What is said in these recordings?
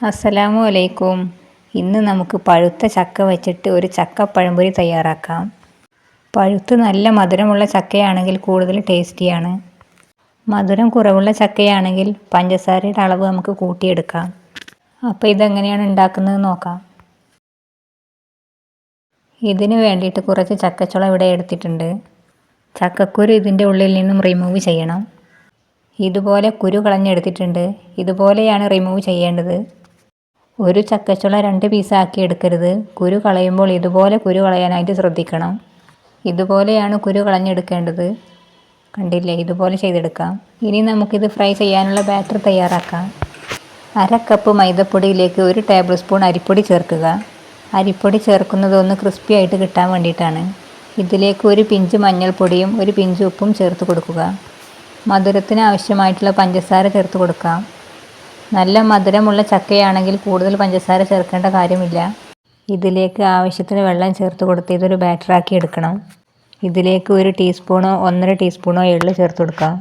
അസ്സലാമു അലൈക്കും. ഇന്ന് നമുക്ക് പഴുത്ത ചക്ക വെച്ചിട്ട് ഒരു ചക്ക പഴംപൊരി തയ്യാറാക്കാം. പഴുത്ത് നല്ല മധുരമുള്ള ചക്കയാണെങ്കിൽ കൂടുതൽ ടേസ്റ്റിയാണ്. മധുരം കുറവുള്ള ചക്കയാണെങ്കിൽ പഞ്ചസാരയുടെ അളവ് നമുക്ക് കൂട്ടിയെടുക്കാം. അപ്പോൾ ഇതെങ്ങനെയാണ് ഉണ്ടാക്കുന്നത് നോക്കാം. ഇതിന് വേണ്ടിയിട്ട് കുറച്ച് ചക്കച്ചുള ഇവിടെ എടുത്തിട്ടുണ്ട്. ചക്കക്കുരു ഇതിൻ്റെ ഉള്ളിൽ നിന്നും റിമൂവ് ചെയ്യണം. ഇതുപോലെ കുരു കളഞ്ഞെടുത്തിട്ടുണ്ട്. ഇതുപോലെയാണ് റിമൂവ് ചെയ്യേണ്ടത്. ഒരു ചക്കച്ചുള 2 പീസാക്കി എടുക്കരുത്. കുരു കളയുമ്പോൾ ഇതുപോലെ കുരു കളയാനായിട്ട് ശ്രദ്ധിക്കണം. ഇതുപോലെയാണ് കുരു കളഞ്ഞെടുക്കേണ്ടത്. കണ്ടില്ലേ, ഇതുപോലെ ചെയ്തെടുക്കാം. ഇനി നമുക്കിത് ഫ്രൈ ചെയ്യാനുള്ള ബാറ്റർ തയ്യാറാക്കാം. 1/2 കപ്പ് മൈദപ്പൊടിയിലേക്ക് 1 ടേബിൾ സ്പൂൺ അരിപ്പൊടി ചേർക്കുക. അരിപ്പൊടി ചേർക്കുന്നത് ഒന്ന് ക്രിസ്പി ആയിട്ട് കിട്ടാൻ വേണ്ടിയിട്ടാണ്. ഇതിലേക്ക് 1 പിഞ്ച് മഞ്ഞൾപ്പൊടിയും 1 പിഞ്ച് ഉപ്പും ചേർത്ത് കൊടുക്കുക. മധുരത്തിന് ആവശ്യമായിട്ടുള്ള പഞ്ചസാര ചേർത്ത് കൊടുക്കാം. നല്ല മധുരമുള്ള ചക്കയാണെങ്കിൽ കൂടുതൽ പഞ്ചസാര ചേർക്കേണ്ട കാര്യമില്ല. ഇതിലേക്ക് ആവശ്യത്തിന് വെള്ളം ചേർത്ത് കൊടുത്ത് ഇതൊരു ബാറ്ററാക്കി എടുക്കണം. ഇതിലേക്ക് 1 ടീസ്പൂണോ 1.5 ടീസ്പൂണോ എള്ള് ചേർത്ത് കൊടുക്കാം.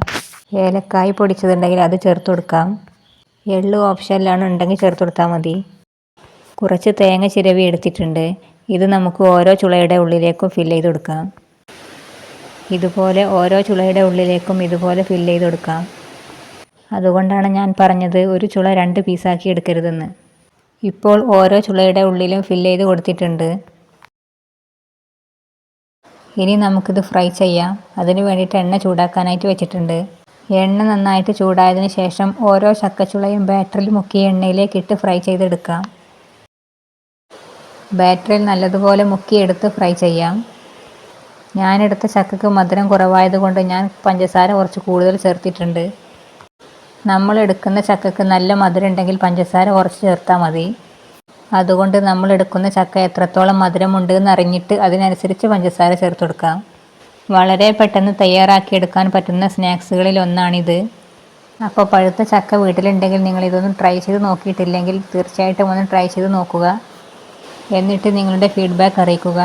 ഏലക്കായ് പൊടിച്ചതുണ്ടെങ്കിൽ അത് ചേർത്ത് കൊടുക്കാം. എള്ള് ഓപ്ഷനിലാണ്, ഉണ്ടെങ്കിൽ ചേർത്ത് കൊടുത്താൽ മതി. കുറച്ച് തേങ്ങ ചിരവി എടുത്തിട്ടുണ്ട്. ഇത് നമുക്ക് ഓരോ ചുളയുടെ ഉള്ളിലേക്കും ഫില്ല് ചെയ്ത് കൊടുക്കാം. ഇതുപോലെ ഓരോ ചുളയുടെ ഉള്ളിലേക്കും ഇതുപോലെ ഫില്ല് ചെയ്ത് കൊടുക്കാം. അതുകൊണ്ടാണ് ഞാൻ പറഞ്ഞത് ഒരു ചുള 2 പീസാക്കി എടുക്കരുതെന്ന്. ഇപ്പോൾ ഓരോ ചുളയുടെ ഉള്ളിലും ഫില്ല് ചെയ്ത് കൊടുത്തിട്ടുണ്ട്. ഇനി നമുക്കിത് ഫ്രൈ ചെയ്യാം. അതിന് വേണ്ടിയിട്ട് എണ്ണ ചൂടാക്കാനായിട്ട് വെച്ചിട്ടുണ്ട്. എണ്ണ നന്നായിട്ട് ചൂടായതിന് ശേഷം ഓരോ ചക്കച്ചുളയും ബാറ്ററിൽ മുക്കി എണ്ണയിലേക്കിട്ട് ഫ്രൈ ചെയ്തെടുക്കാം. ബാറ്ററിൽ നല്ലതുപോലെ മുക്കിയെടുത്ത് ഫ്രൈ ചെയ്യാം. ഞാനെടുത്ത ചക്കക്ക് മധുരം കുറവായതുകൊണ്ട് ഞാൻ പഞ്ചസാര കുറച്ച് കൂടുതൽ ചേർത്തിട്ടുണ്ട്. നമ്മൾ എടുക്കുന്ന ചക്കക്ക് നല്ല മധുരം ഉണ്ടെങ്കിൽ പഞ്ചസാര കുറച്ച് ചേർത്താൽ മതി. അതുകൊണ്ട് നമ്മൾ എടുക്കുന്ന ചക്ക എത്രത്തോളം മധുരമുണ്ട് എന്ന് അറിഞ്ഞിട്ട് അതിനനുസരിച്ച് പഞ്ചസാര ചേർത്ത് കൊടുക്കാം. വളരെ പെട്ടെന്ന് തയ്യാറാക്കിയെടുക്കാൻ പറ്റുന്ന സ്നാക്സുകളിൽ ഒന്നാണിത്. അപ്പോൾ പഴുത്ത ചക്ക വീട്ടിലുണ്ടെങ്കിൽ നിങ്ങൾ ഇതൊന്നും ട്രൈ ചെയ്ത് നോക്കിയിട്ടില്ലെങ്കിൽ തീർച്ചയായിട്ടും ഒന്ന് ട്രൈ ചെയ്ത് നോക്കുക. എന്നിട്ട് നിങ്ങളുടെ ഫീഡ്ബാക്ക് അറിയിക്കുക.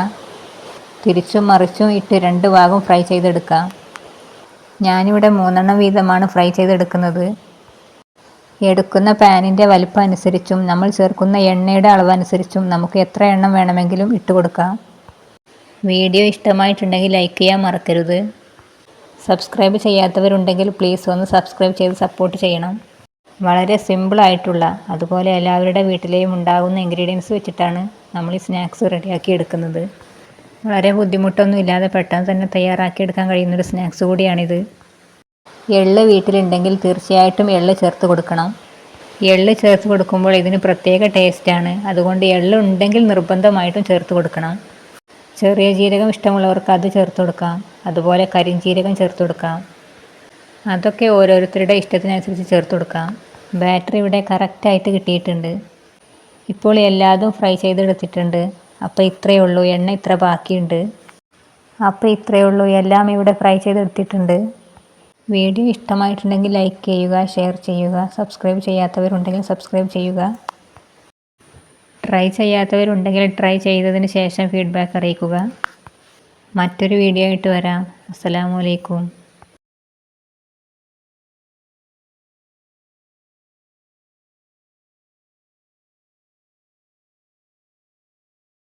തിരിച്ചും മറിച്ചും ഇട്ട് 2 ഭാഗം ഫ്രൈ ചെയ്തെടുക്കാം. ഞാനിവിടെ 3 എണ്ണം വീതമാണ് ഫ്രൈ ചെയ്തെടുക്കുന്നത്. എടുക്കുന്ന പാനിൻ്റെ വലിപ്പം അനുസരിച്ചും നമ്മൾ ചേർക്കുന്ന എണ്ണയുടെ അളവനുസരിച്ചും നമുക്ക് എത്ര എണ്ണം വേണമെങ്കിലും ഇട്ട് കൊടുക്കാം. വീഡിയോ ഇഷ്ടമായിട്ടുണ്ടെങ്കിൽ ലൈക്ക് ചെയ്യാൻ മറക്കരുത്. സബ്സ്ക്രൈബ് ചെയ്യാത്തവരുണ്ടെങ്കിൽ പ്ലീസ് ഒന്ന് സബ്സ്ക്രൈബ് ചെയ്ത് സപ്പോർട്ട് ചെയ്യണം. വളരെ സിമ്പിളായിട്ടുള്ള, അതുപോലെ എല്ലാവരുടെ വീട്ടിലെയും ഉണ്ടാകുന്ന ഇൻഗ്രീഡിയൻസ് വെച്ചിട്ടാണ് നമ്മൾ ഈ സ്നാക്സ് റെഡിയാക്കി എടുക്കുന്നത്. വളരെ ബുദ്ധിമുട്ടൊന്നും ഇല്ലാതെ പെട്ടെന്ന് തന്നെ തയ്യാറാക്കിയെടുക്കാൻ കഴിയുന്നൊരു സ്നാക്സ് കൂടിയാണിത്. എള്ള് വീട്ടിലുണ്ടെങ്കിൽ തീർച്ചയായിട്ടും എള്ള് ചേർത്ത് കൊടുക്കണം. എള്ള് ചേർത്ത് കൊടുക്കുമ്പോൾ ഇതിന് പ്രത്യേക ടേസ്റ്റാണ്. അതുകൊണ്ട് എള്ള് ഉണ്ടെങ്കിൽ നിർബന്ധമായിട്ടും ചേർത്ത് കൊടുക്കണം. ചെറിയ ജീരകം ഇഷ്ടമുള്ളവർക്ക് അത് ചേർത്ത് കൊടുക്കാം. അതുപോലെ കരിഞ്ജീരകം ചേർത്ത് കൊടുക്കാം. അതൊക്കെ ഓരോരുത്തരുടെ ഇഷ്ടത്തിനനുസരിച്ച് ചേർത്ത് കൊടുക്കാം. ബാറ്ററി ഇവിടെ കറക്റ്റായിട്ട് കിട്ടിയിട്ടുണ്ട്. ഇപ്പോൾ എല്ലാതും ഫ്രൈ ചെയ്തെടുത്തിട്ടുണ്ട്. അപ്പോൾ ഇത്രയേ ഉള്ളൂ, എണ്ണ ഇത്ര ബാക്കിയുണ്ട്. അപ്പോൾ ഇത്രയേ ഉള്ളൂ, എല്ലാം ഇവിടെ ഫ്രൈ ചെയ്തെടുത്തിട്ടുണ്ട്. വീഡിയോ ഇഷ്ടമായിട്ടുണ്ടെങ്കിൽ ലൈക്ക് ചെയ്യുക, ഷെയർ ചെയ്യുക. സബ്സ്ക്രൈബ് ചെയ്യാത്തവരുണ്ടെങ്കിൽ സബ്സ്ക്രൈബ് ചെയ്യുക. ട്രൈ ചെയ്യാത്തവരുണ്ടെങ്കിൽ ട്രൈ ചെയ്തതിന് ശേഷം ഫീഡ്ബാക്ക് അറിയിക്കുക. മറ്റൊരു വീഡിയോ ആയിട്ട് വരാം. അസ്സലാമു അലൈക്കും.